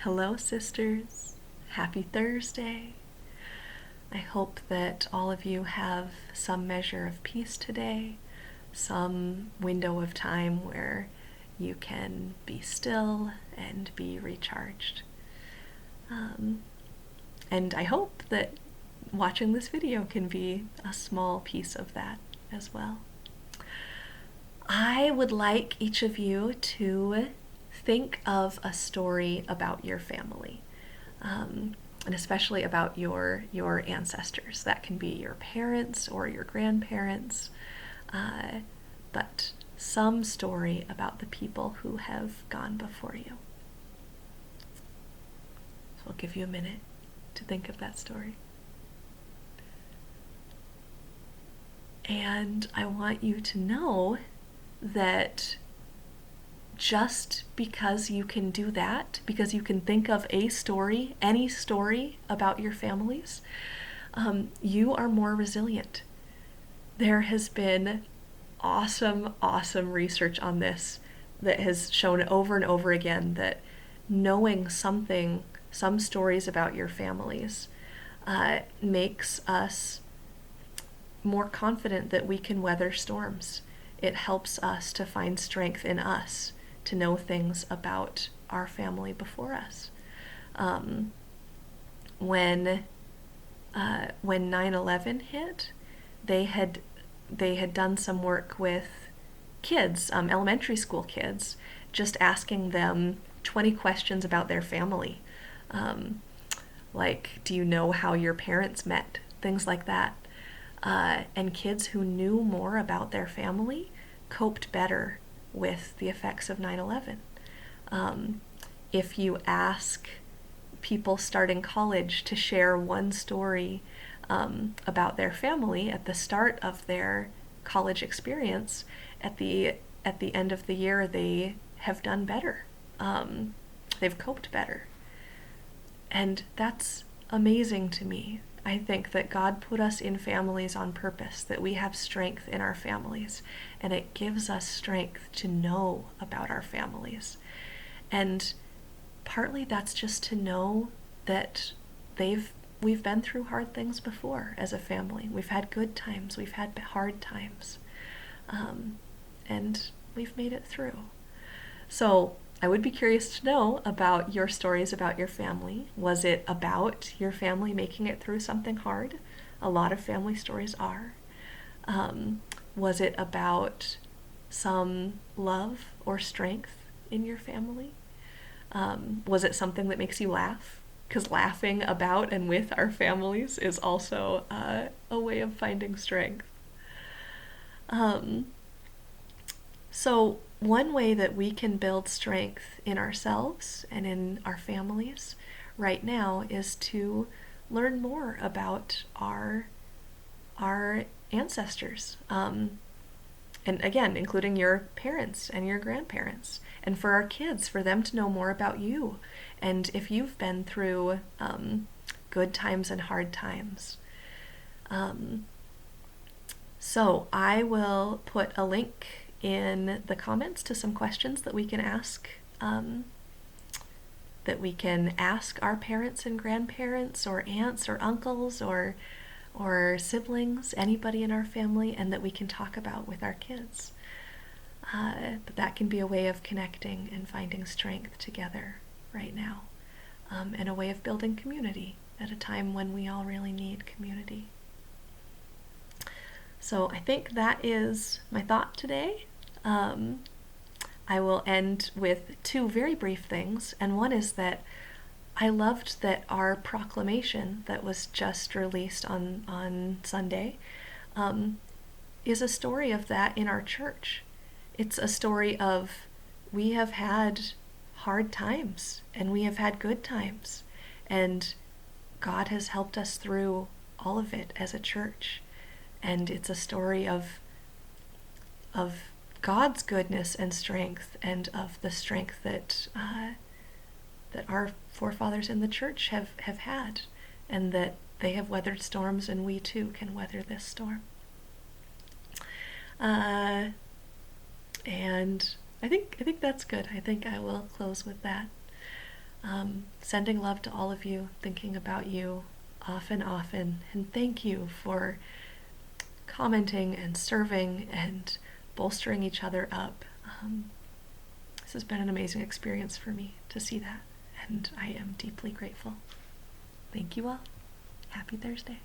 Hello, sisters. Happy Thursday. I hope that all of you have some measure of peace today, some window of time where you can be still and be recharged. And I hope that watching this video can be a small piece of that as well. I would like each of you to think of a story about your family, and especially about your ancestors. That can be your parents or your grandparents, but some story about the people who have gone before you. So I'll give you a minute to think of that story. And I want you to know that just because you can do that, because you can think of a story, any story about your families, you are more resilient. There has been awesome research on this that has shown over and over again that knowing some stories about your families, makes us more confident that we can weather storms. It helps us to find strength in us to know things about our family before us. When 9/11 hit, they had done some work with kids, elementary school kids, just asking them 20 questions about their family. Like, do you know how your parents met? Things like that. And kids who knew more about their family coped better with the effects of 9/11. If you ask people starting college to share one story about their family at the start of their college experience, at the end of the year they have done better. They've coped better. And that's amazing to me. I think that God put us in families on purpose, that we have strength in our families, and it gives us strength to know about our families. And partly that's just to know that we've been through hard things before as a family. We've had good times, we've had hard times, and we've made it through. So I would be curious to know about your stories about your family. Was it about your family making it through something hard? A lot of family stories are. Was it about some love or strength in your family? Was it something that makes you laugh? Because laughing about and with our families is also a way of finding strength. So one way that we can build strength in ourselves and in our families right now is to learn more about our ancestors. And again, including your parents and your grandparents. And for our kids, for them to know more about you. And if you've been through good times and hard times. So I will put a link in the comments to some questions that we can ask our parents and grandparents or aunts or uncles or siblings, anybody in our family, and that we can talk about with our kids. But that can be a way of connecting and finding strength together right now, and a way of building community at a time when we all really need community. So I think that is my thought today. I will end with two very brief things, and one is that I loved that our proclamation that was just released on Sunday is a story of that in our church. It's a story of we have had hard times and we have had good times, and God has helped us through all of it as a church. And it's a story of God's goodness and strength, and of the strength that our forefathers in the church have had, and that they have weathered storms, and we too can weather this storm. And I think that's good. I think I will close with that. Sending love to all of you, thinking about you often, and thank you for commenting and serving and bolstering each other up. This has been an amazing experience for me to see that, and I am deeply grateful. Thank you all. Happy Thursday.